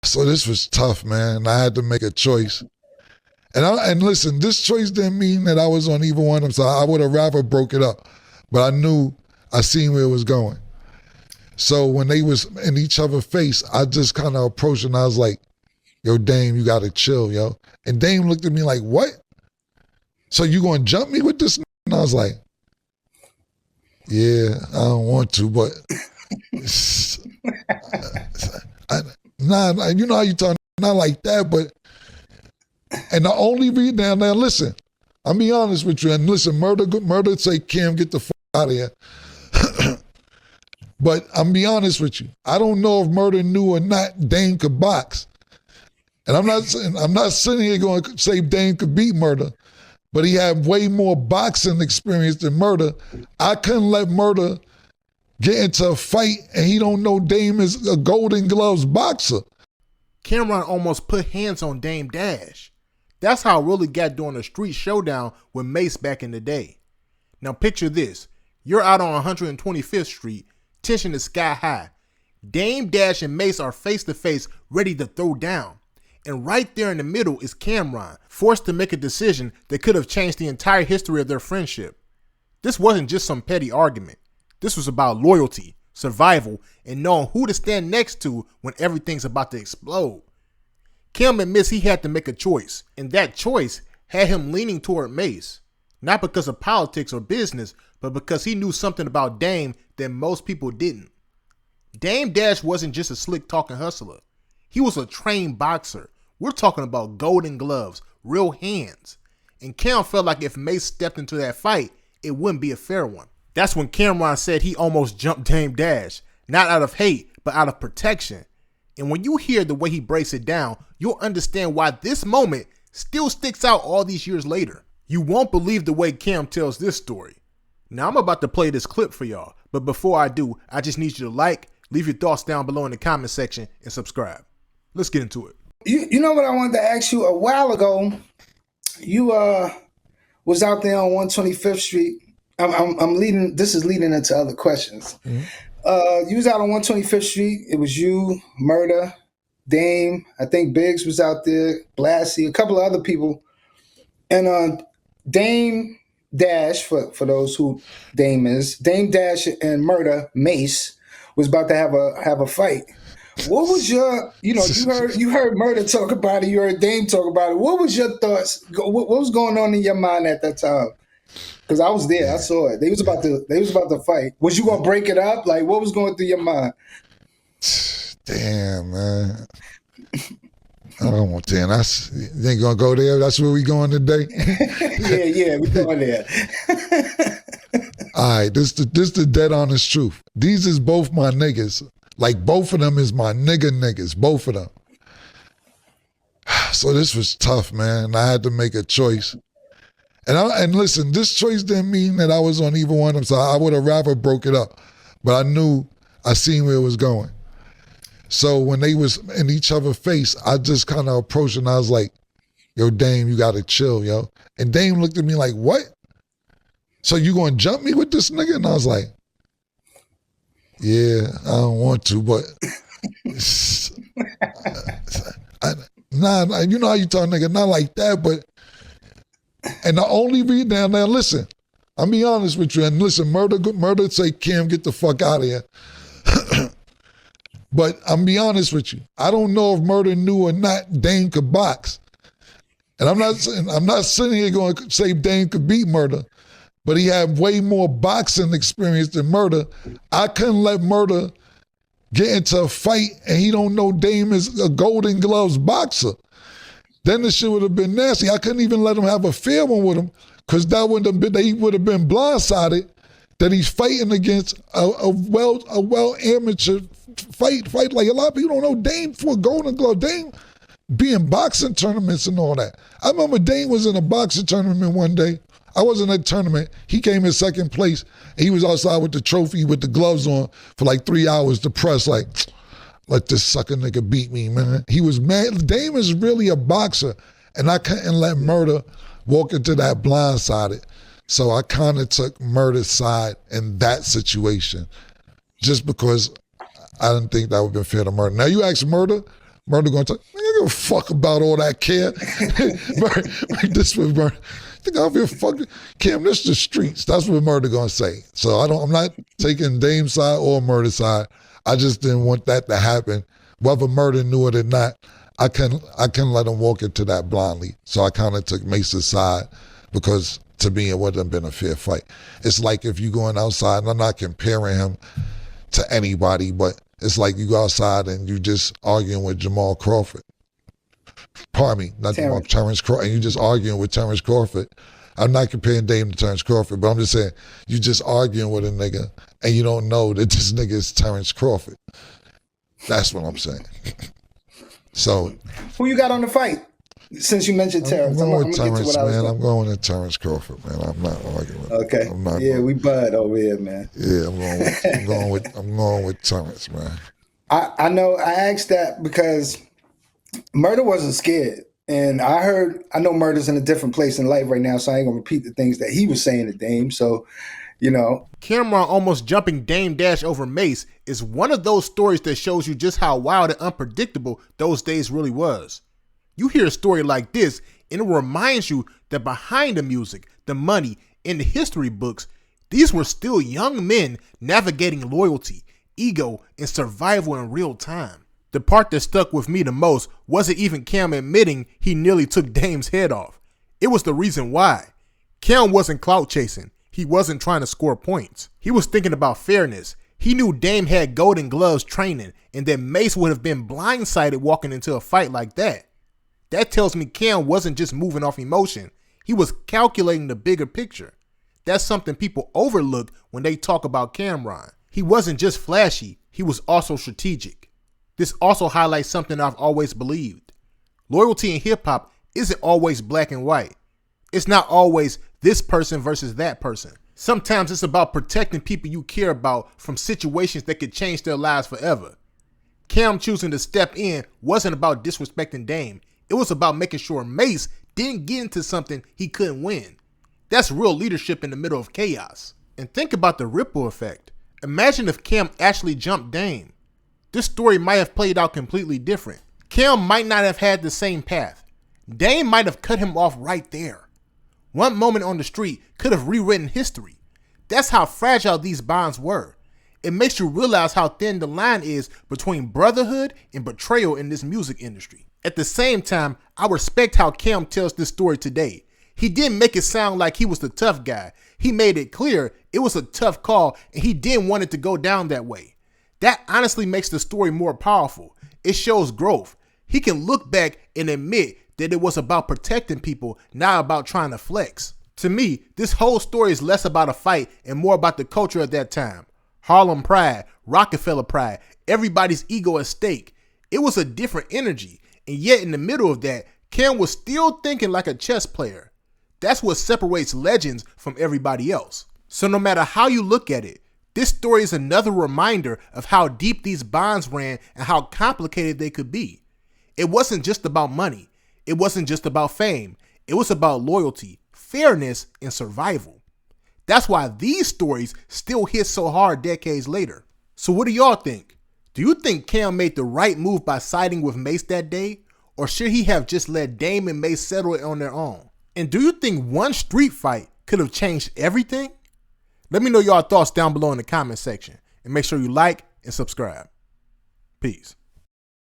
So this was tough, man. I had to make a choice. And listen, this choice didn't mean that I was on either one of them, so I would have rather broke it up. But I knew, I seen where it was going. So when they was in each other's face, I just kind of approached and I was like, yo, Dame, you got to chill, yo. And Dame looked at me like, what? So you going to jump me with this? And I was like, yeah, I don't want to, but nah, you know how you talk, not like that, but, and the only reason, now listen, I'll be honest with you, and listen, murder say, Cam, get the fuck out of here. But I'm be honest with you, I don't know if Murder knew or not Dame could box. And I'm not sitting here going to say Dame could beat Murder, but he had way more boxing experience than Murder. I couldn't let Murder get into a fight and he don't know Dame is a Golden Gloves boxer. Cameron almost put hands on Dame Dash. That's how it really got during a street showdown with Mase back in the day. Now picture this. You're out on 125th Street, tension is sky high. Dame Dash and Mase are face to face, ready to throw down. And right there in the middle is Cameron, forced to make a decision that could have changed the entire history of their friendship. This wasn't just some petty argument. This was about loyalty, survival, and knowing who to stand next to when everything's about to explode. Cam admits he had to make a choice, and that choice had him leaning toward Mase. Not because of politics or business, but because he knew something about Dame that most people didn't. Dame Dash wasn't just a slick talking hustler. He was a trained boxer. We're talking about Golden Gloves, real hands. And Cam felt like if Mase stepped into that fight, it wouldn't be a fair one. That's when Cameron said he almost jumped Dame Dash, not out of hate, but out of protection. And when you hear the way he breaks it down, you'll understand why this moment still sticks out all these years later. You won't believe the way Cam tells this story. Now I'm about to play this clip for y'all, but before I do, I just need you to like, leave your thoughts down below in the comment section, and subscribe. Let's get into it. You know what I wanted to ask you a while ago? You was out there on 125th Street. I'm leading. This is leading into other questions. You was out on 125th Street. It was you, Murder, Dame. I think Biggs was out there, Blassie, a couple of other people, and Dame Dash, for those who Dame is, Dame Dash and Murder, Mase, was about to have a fight. What was your, you heard Murder talk about it, you heard Dame talk about it. What was your thoughts? What was going on in your mind at that time? Because I was there, I saw it. They was about to fight. Was you gonna break it up? Like, what was going through your mind? Damn, man. I don't want to. You ain't gonna go there. That's where we going today. yeah, we going there. All right, this the dead honest truth. These is both my niggas. Like, both of them is my niggas, both of them. So this was tough, man. I had to make a choice. And listen, this choice didn't mean that I was on either one of them, so I would have rather broke it up. But I knew, I seen where it was going. So when they was in each other's face, I just kind of approached and I was like, yo, Dame, you got to chill, yo. And Dame looked at me like, what? So you going to jump me with this nigga? And I was like, yeah, I don't want to, but nah, you know how you talk, nigga, not like that, but, and the only reason, now listen, I'll be honest with you, and listen, murder say, Cam, get the fuck out of here. But I'm be honest with you, I don't know if Murder knew or not Dame could box. And I'm not sitting here going to say Dame could beat Murder, but he had way more boxing experience than Murder. I couldn't let Murder get into a fight and he don't know Dame is a Golden Gloves boxer. Then the shit would have been nasty. I couldn't even let him have a fair one with him because that would have been, he would have been blindsided that he's fighting against a well amateur fight. Like, a lot of people don't know Dame for a Golden Glove. Dame be in boxing tournaments and all that. I remember Dame was in a boxing tournament one day. I wasn't at a tournament. He came in second place. And he was outside with the trophy with the gloves on for like 3 hours to press, like, let this sucker nigga beat me, man. He was mad. Dame is really a boxer, and I couldn't let Murder walk into that blindsided. So I kind of took Murder's side in that situation just because I didn't think that would have been fair to Murder. Now you ask Murder, Murder gonna tell you, I don't give a fuck about all that, Cam. This was Murder. I don't give a fuck. Cam, this is the streets. That's what Murder gonna say. So I'm not taking Dame's side or Murder's side. I just didn't want that to happen. Whether Murder knew it or not, I couldn't let him walk into that blindly. So I kind of took Mace's side because to me it wouldn't have been a fair fight. It's like if you going outside, and I'm not comparing him to anybody, but it's like you go outside and you just arguing with Jamal Crawford. Pardon me, not Jamal, Terrence Crawford, and you just arguing with Terrence Crawford. I'm not comparing Dame to Terrence Crawford, but I'm just saying you just arguing with a nigga and you don't know that this nigga is Terrence Crawford. That's what I'm saying. So, who you got on the fight? Since you mentioned Terrence, I'm going with Terrence, man. I'm going with Terrence Crawford, man. I'm not arguing. Okay. We bud over here, man. Yeah, I'm going with Terrence, man. I know. I asked that because Murder wasn't scared, and I know Murder's in a different place in life right now, so I ain't gonna repeat the things that he was saying to Dame. So, Cameron almost jumping Dame Dash over Mase is one of those stories that shows you just how wild and unpredictable those days really was. You hear a story like this, and it reminds you that behind the music, the money, and the history books, these were still young men navigating loyalty, ego, and survival in real time. The part that stuck with me the most wasn't even Cam admitting he nearly took Dame's head off. It was the reason why. Cam wasn't clout chasing. He wasn't trying to score points. He was thinking about fairness. He knew Dame had golden gloves training and that Mase would have been blindsided walking into a fight like that. That tells me Cam wasn't just moving off emotion. He was calculating the bigger picture. That's something people overlook when they talk about Cameron. He wasn't just flashy. He was also strategic. This also highlights something I've always believed. Loyalty in hip hop isn't always black and white. It's not always this person versus that person. Sometimes it's about protecting people you care about from situations that could change their lives forever. Cam choosing to step in wasn't about disrespecting Dame. It was about making sure Mase didn't get into something he couldn't win. That's real leadership in the middle of chaos. And think about the ripple effect. Imagine if Cam actually jumped Dame. This story might have played out completely different. Cam might not have had the same path. Dame might have cut him off right there. One moment on the street could have rewritten history. That's how fragile these bonds were. It makes you realize how thin the line is between brotherhood and betrayal in this music industry. At the same time, I respect how Cam tells this story today. He didn't make it sound like he was the tough guy. He made it clear it was a tough call and he didn't want it to go down that way. That honestly makes the story more powerful. It shows growth. He can look back and admit that it was about protecting people, not about trying to flex. To me, this whole story is less about a fight and more about the culture at that time. Harlem pride, Rockefeller pride, everybody's ego at stake. It was a different energy, and yet in the middle of that, Cam was still thinking like a chess player. That's what separates legends from everybody else. So no matter how you look at it, this story is another reminder of how deep these bonds ran and how complicated they could be. It wasn't just about money. It wasn't just about fame. It was about loyalty, fairness, and survival. That's why these stories still hit so hard decades later. So what do y'all think? Do you think Cam made the right move by siding with Mase that day? Or should he have just let Dame and Mase settle it on their own? And do you think one street fight could have changed everything? Let me know y'all thoughts down below in the comment section. And make sure you like and subscribe. Peace.